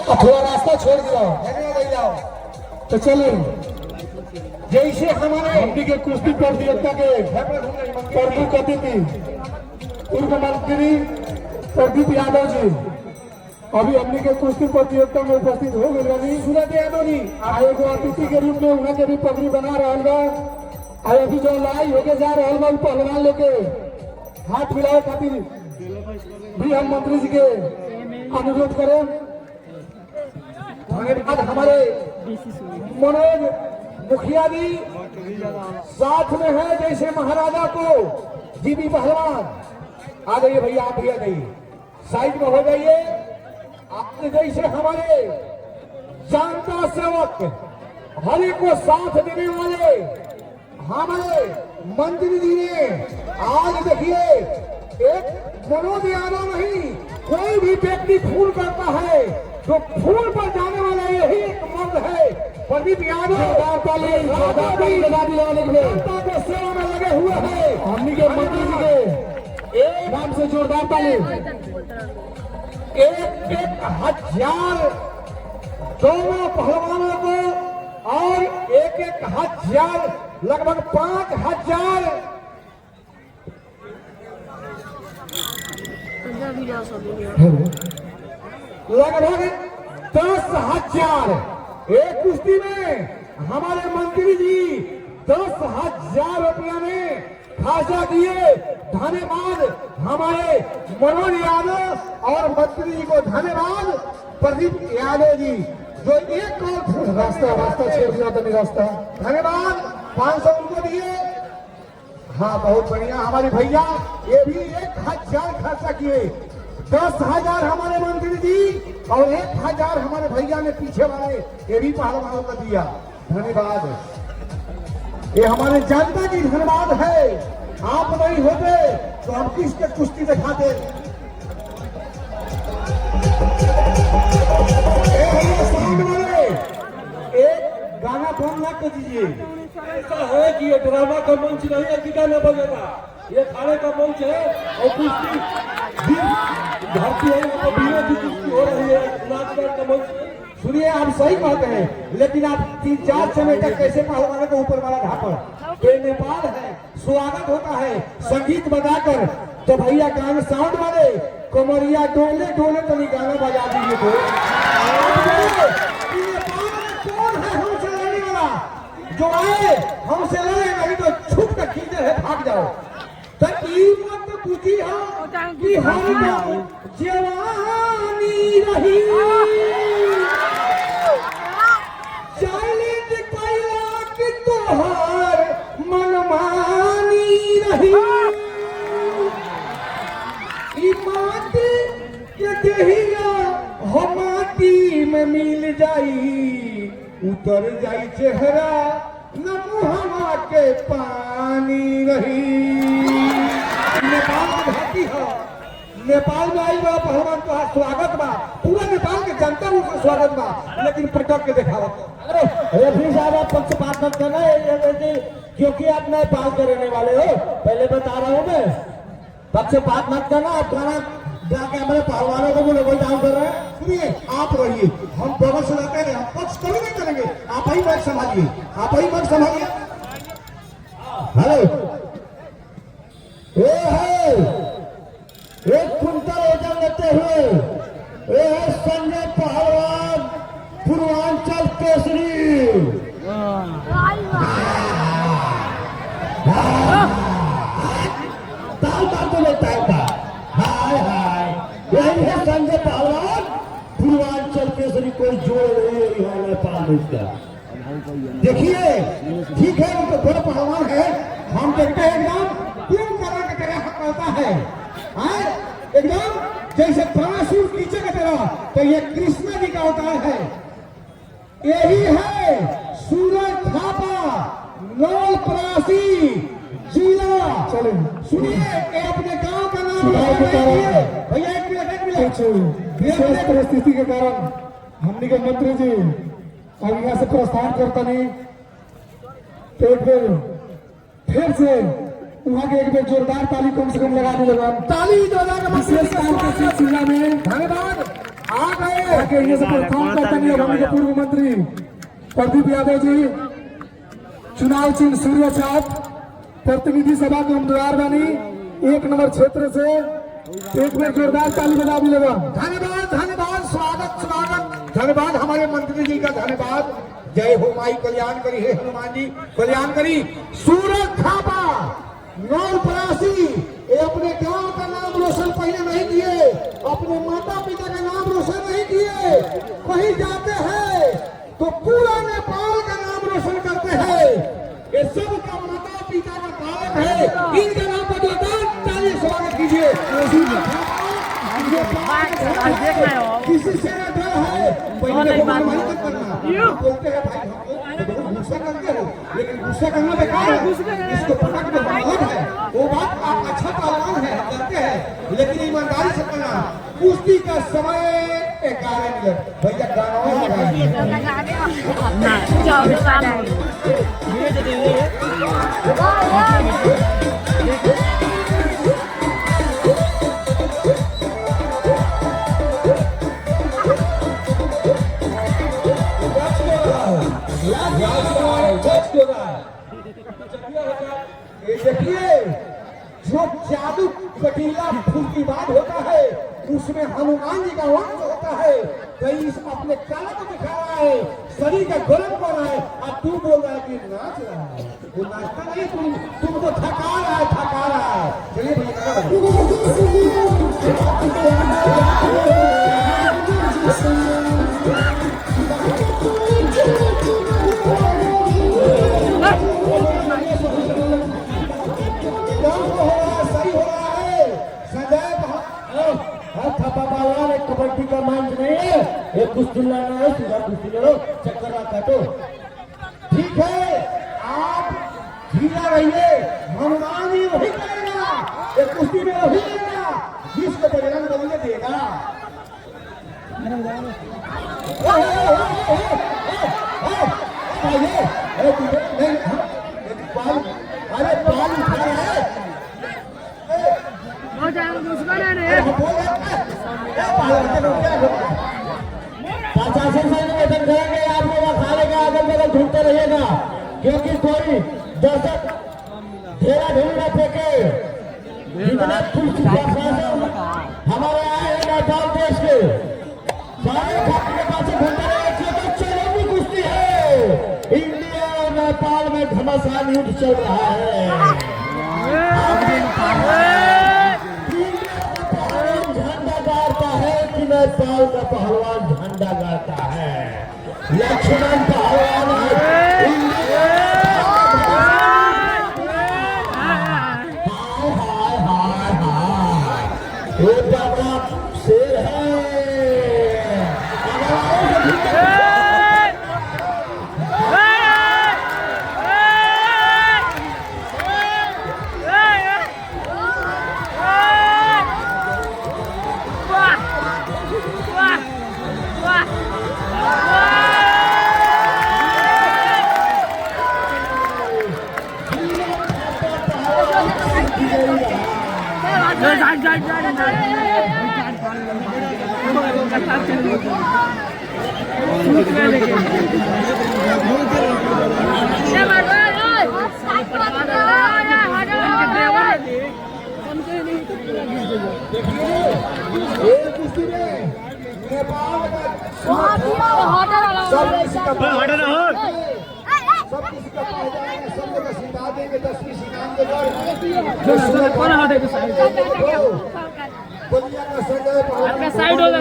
थोड़ा रास्ता छोड़ दिया तो चलो। जैसे हमारे हिंदी के कुश्ती प्रतियोगिता के प्रमुख अतिथि पूर्व मंत्री प्रदीप यादव जी अभी हमने के कुश्ती प्रतियोगिता में उपस्थित हो गए। सूरज यादव जी आयोग अतिथि के रूप में उन्हें के भी पगड़ी बना रहा है। अभी जो लड़ाई होके जा रहा है पहलवान लोग के हाथ मिलाए खातिर भी हम मंत्री जी के अनुरोध करें। धन्यवाद। हमारे मनोज मुखिया जी साथ में है, जैसे महाराजा को जीबी पहलवान आ जाइए भैया, आप भी आ जाइए, साइड में हो जाइए। आपने जैसे हमारे जनता सेवक हरि को साथ देने वाले हमारे मंत्री जी ने आज देखिए एक मनोज यादव नहीं, कोई भी व्यक्ति फूल करता है तो फूल पर जाने वाला यही एक मर्द है प्रदीप यादव। जनता के सेवा में लगे हुए हैं। हमनी के मंत्री जी के एक नाम से जोरदार ताली। एक हजार दोनों पहलवानों को और एक हजार लगभग 5000 लगभग 10,000 एक कुश्ती में हमारे मंत्री जी 10,000 रुपया में खासा दिए। धन्यवाद हमारे मनोज यादव और मंत्री जी को धन्यवाद प्रदीप यादव जी जो एक और रास्ता छोड़ दिया था रास्ता। धन्यवाद 500 उनको दिए। हाँ बहुत बढ़िया हमारे भैया ये भी 1,000 खर्चा किए। 10,000 हमारे मंत्री जी और 1,000 हमारे भैया ने पीछे वाले ये भी पहलवानों को दिया। धन्यवाद। ये हमारे जनता की धन्यवाद है। आप नहीं होते तो हम किसके कुश्ती दिखाते। साउंड वाले एक गाना बंद ना कर दीजिए। ऐसा है कि ये ड्रामा का मंच नहीं है कि गाना बजेगा, ये खाने का मंच है और कुश्ती धरती है, यहाँ पर वीरों की कुश्ती हो रही है, नाच गान का मंच। सुनिए आप सही कहते हैं, लेकिन आप 3-4 समय तक कैसे पहलवानों को ऊपर वाला ढापर ये नेपाल है। स्वागत होता है संगीत बजाकर तो भैया गाने साउंड वाले कमरिया डोले डोले तो नहीं गाना बजा दीजिए। तो कौन है हमसे लड़ने वाला जो आए हमसे लड़े, नहीं तो छुप कर खींचे है भाग जाओ। तो मत पूछी हो कि हम जवानी रही चाइल्ड कैला कि तोहर मनमानी रही। माटी के देहिया हो माटी में मिल जाई, उतर जाई चेहरा न मुहवा के पानी रही। नेपाल की धरती है, नेपाल में आई बा पहलवान का स्वागत बा, पूरा नेपाल के जनता का स्वागत बा, लेकिन पटक के दिखावत। अरे फिर साहब आप पक्षपात मत करना क्योंकि आप नेपाल के रहने वाले हो, पहले बता रहा हूँ मैं। पक्षपात मत करना। आप खाना जाके हमारे पहलवानों को बोले कोई डाउन कर रहे हैं। सुनिए आप रहिए, हम बगल से रहते हैं, हम पक्ष कभी नहीं करेंगे। आप ही मत संभालिए, आप ही मत संभालिए। हेलो ये है एक कुंटल वजन लेते हुए ये है संजय पहलवान पूर्वांचल केसरी। यही है संजय पहलवान पूर्वांचल केसरी, कोई जोड़ नहीं है नेपाल का। देखिए ठीक है वो तो बड़ा पहलवान है, हम देखते हैं एकदम क्यों करा की तरह कहता है एकदम जैसे प्राणसूर नीचे की तरह। तो ये कृष्ण जी का अवतार है। यही है सूरज थापा नौल परासी जिला। चलो सुनिए अपने गांव का नाम भैया। विशेष परिस्थिति के कारण हमने के मंत्री जी अब यहाँ से प्रस्थान करता नहीं, तो फिर से वहाँ के एक बार जोरदार ताली कम से कम लगा दी। ताली विशेष काम के सिलसिला में धन्यवाद। आ गए आगे यहाँ से प्रस्थान करते हैं हमारे के पूर्व मंत्री प्रदीप यादव जी, चुनाव चिन्ह सूर्य छाप, प्रतिनिधि सभा के उम्मीदवार बनी 1 नंबर क्षेत्र से। एक में जोरदार ताली बजा भी लेगा। धन्यवाद धन्यवाद, स्वागत स्वागत, धन्यवाद हमारे मंत्री जी का, धन्यवाद। जय हो माई कल्याण करी, हे हनुमान जी कल्याण करी। सूरज थापा नौपरासी, ये अपने गांव का नाम रोशन पहले नहीं किए, अपने माता पिता का नाम रोशन नहीं किए। कहीं जाते हैं तो पूरा नेपाल का नाम रोशन करते हैं। ये सब का माता पिता का कारण है, इनका नाम पर जोरदार ताली स्वागत कीजिए। किसी से न डर है, पहले को मनमानी मत करना। बोलते हैं भाई हमको गुस्सा करते हो, लेकिन गुस्सा करना बेकार है, इसको पकड़ के मालूम है वो बात। आप अच्छा पहलवान है, हम जानते हैं, लेकिन ईमानदारी से करना। कुश्ती का समय 11 मिनट, भैया गाना लगाइए। देखिए जो जादू कटीला फुर्तीबाज होता है उसमें हनुमान जी का वंश होता है। कहीं अपने कला को दिखा रहा है, शरीर का गरम कर रहा है, और तू बोल रहा है कि नाच रहा है। वो नाचता नहीं, तुमको थका रहा है, थका रहा है। चलिए कबड्डी का मंच नहीं है, एक कुश्ती लड़ना है, सीधा कुश्ती लड़ो, चक्कर ना काटो। ठीक है, आप धीरा रहिए, हनुमान जी वही करेगा, एक कुश्ती में वही करेगा जिसको बजरंग बली देगा। अरे बाल उठा रहा है, प्रशासन से निवेदन करेंगे आप लोग अखाड़े का अगल बगल ढूंढते रहिएगा, क्योंकि कोई दर्शक घेरा ढूंढ न फेंके। जितने पुलिस प्रशासन हमारे आए हैं नेपाल देश के, सारे घाटी के पास घूमते रहे। तो चैलेंज की कुश्ती है, इंडिया और नेपाल में घमासान युद्ध चल रहा है। झंडा गाड़ता है कि नेपाल का पहलवान झंडा गाड़ता है। लक्ष्मण पहलवान शेर है। साइड होगा।